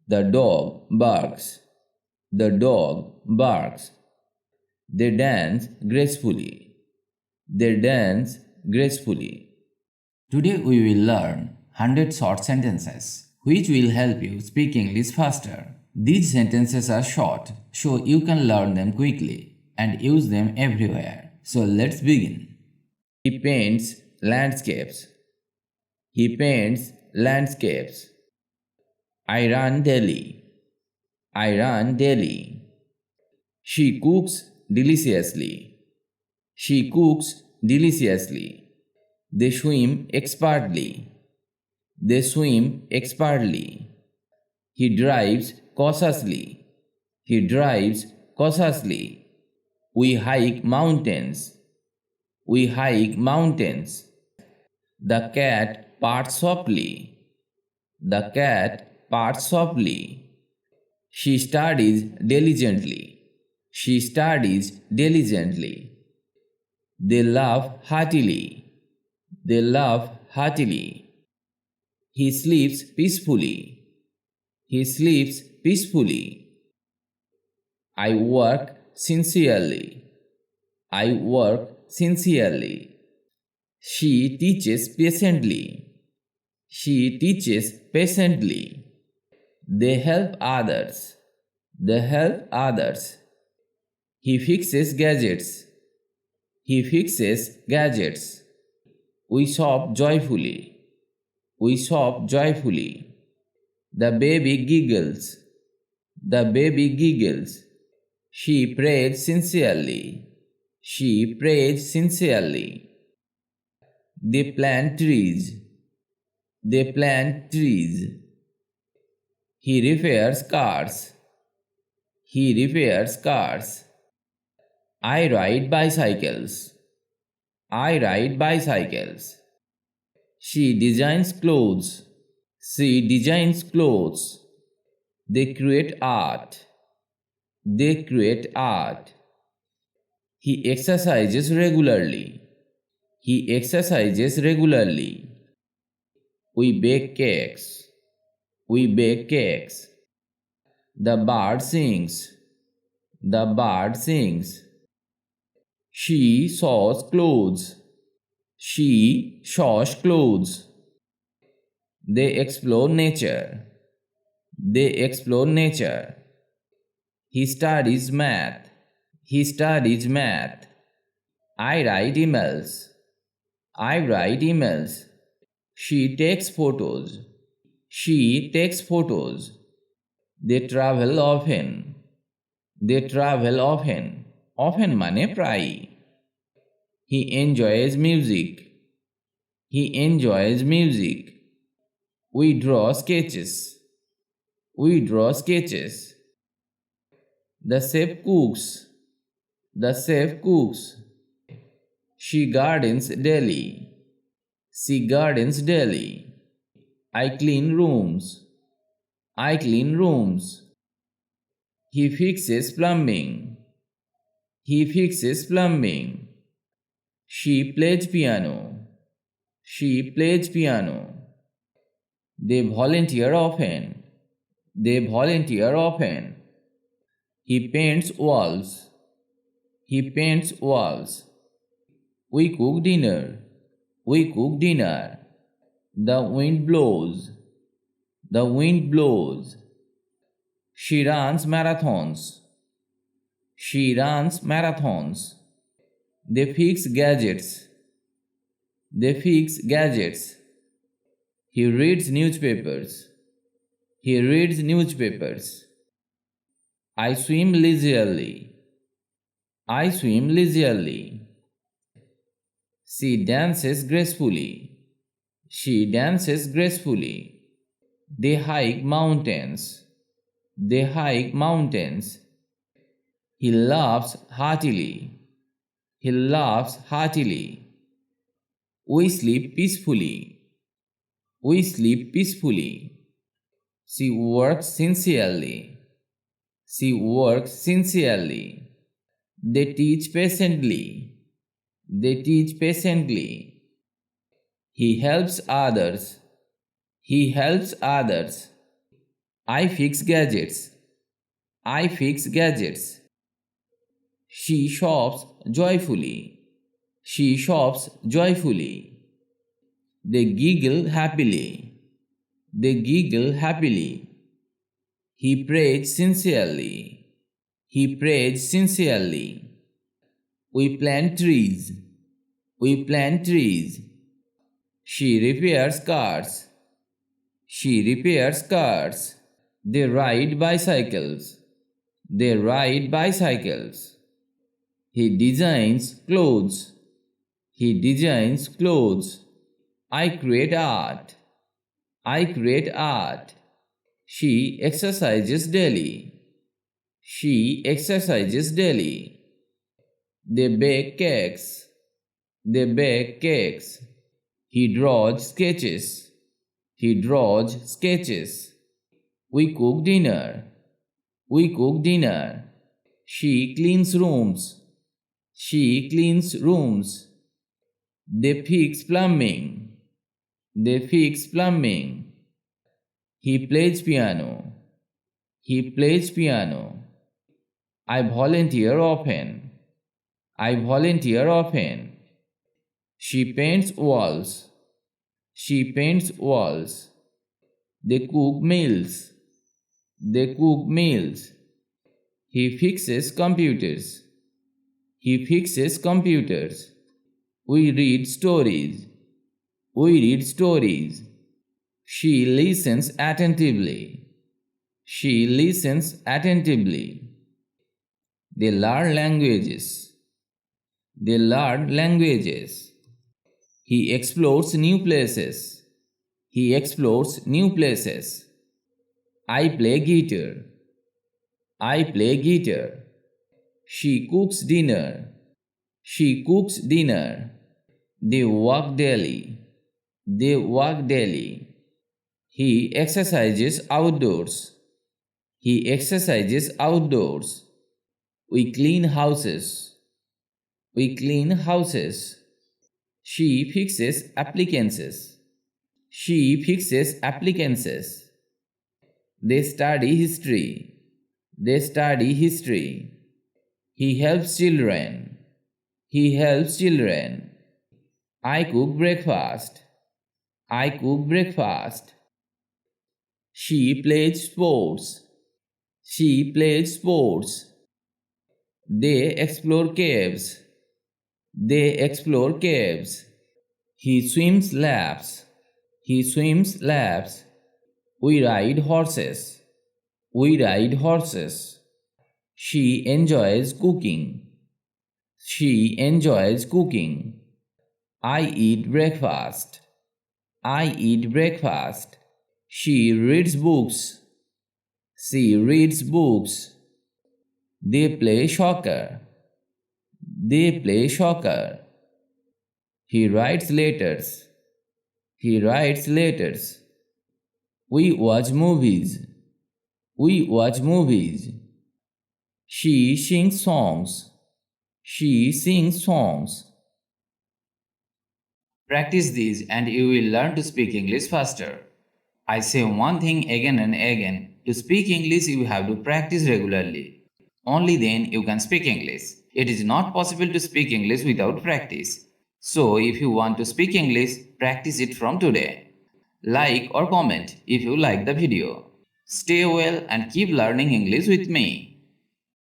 The dog barks. The dog barks. They dance gracefully. They dance gracefully. Today we will learn 100 short sentences which will help you speak English faster. These sentences are short so you can learn them quickly and use them everywhere. So let's begin. He paints landscapes. He paints landscapes. I run daily. I run daily. She cooks deliciously. She cooks deliciously. They swim expertly. They swim expertly. He drives cautiously. He drives cautiously. We hike mountains. We hike mountains. The cat purrs softly. The cat purrs softly. She studies diligently. She studies diligently. They laugh heartily. They laugh heartily. He sleeps peacefully. He sleeps peacefully. I work sincerely. I work sincerely. She teaches patiently. She teaches patiently. They help others. They help others. He fixes gadgets. He fixes gadgets. We shop joyfully. We shop joyfully. The baby giggles. The baby giggles. She prays sincerely. She prays sincerely. They plant trees. They plant trees. He repairs cars. He repairs cars. I ride bicycles. I ride bicycles. She designs clothes. She designs clothes. They create art. They create art. He exercises regularly. He exercises regularly. We bake cakes. We bake cakes. The bird sings. The bird sings. She sews clothes. She sews clothes. They explore nature. They explore nature. He studies math. He studies math. I write emails. I write emails. She takes photos. She takes photos. They travel often. They travel often. Often mane pray. He enjoys music. He enjoys music. We draw sketches. We draw sketches. The chef cooks. The chef cooks. She gardens daily. She gardens daily. I clean rooms. I clean rooms. He fixes plumbing. He fixes plumbing. She plays piano. She plays piano. They volunteer often. They volunteer often. He paints walls. He paints walls. We cook dinner. We cook dinner. The wind blows. The wind blows. She runs marathons. She runs marathons. They fix gadgets. They fix gadgets. He reads newspapers. He reads newspapers. I swim leisurely. I swim leisurely. She dances gracefully. She dances gracefully. They hike mountains. They hike mountains. He laughs heartily. He laughs heartily. We sleep peacefully. We sleep peacefully. She works sincerely. She works sincerely. They teach patiently. They teach patiently. He helps others. He helps others. I fix gadgets. I fix gadgets. She shops joyfully. She shops joyfully. They giggle happily. They giggle happily. He prays sincerely. He prays sincerely. We plant trees. We plant trees. She repairs cars. She repairs cars. They ride bicycles. They ride bicycles. He designs clothes. He designs clothes. I create art. I create art. She exercises daily. She exercises daily. They bake cakes. They bake cakes. He draws sketches. He draws sketches. We cook dinner. We cook dinner. She cleans rooms. She cleans rooms. They fix plumbing. They fix plumbing. He plays piano. He plays piano. I volunteer often. I volunteer often. She paints walls. She paints walls. They cook meals. They cook meals. He fixes computers. He fixes computers. We read stories. We read stories. She listens attentively. She listens attentively. They learn languages. They learn languages. He explores new places. He explores new places. I play guitar. I play guitar. She cooks dinner. She cooks dinner. They walk daily. They walk daily. He exercises outdoors. He exercises outdoors. We clean houses. We clean houses. She fixes appliances. She fixes appliances. They study history. They study history. He helps children. He helps children. I cook breakfast. I cook breakfast. She plays sports. She plays sports. They explore caves. They explore caves. He swims laps. He swims laps. We ride horses. We ride horses. She enjoys cooking. She enjoys cooking. I eat breakfast. I eat breakfast. She reads books. She reads books. They play soccer. They play soccer. He writes letters. He writes letters. We watch movies. We watch movies. She sings songs. She sings songs. Practice these and you will learn to speak English faster. I say one thing again and again. To speak English, you have to practice regularly. Only then you can speak English. It is not possible to speak English without practice. So, if you want to speak English, practice it from today. Like or comment if you like the video. Stay well and keep learning English with me.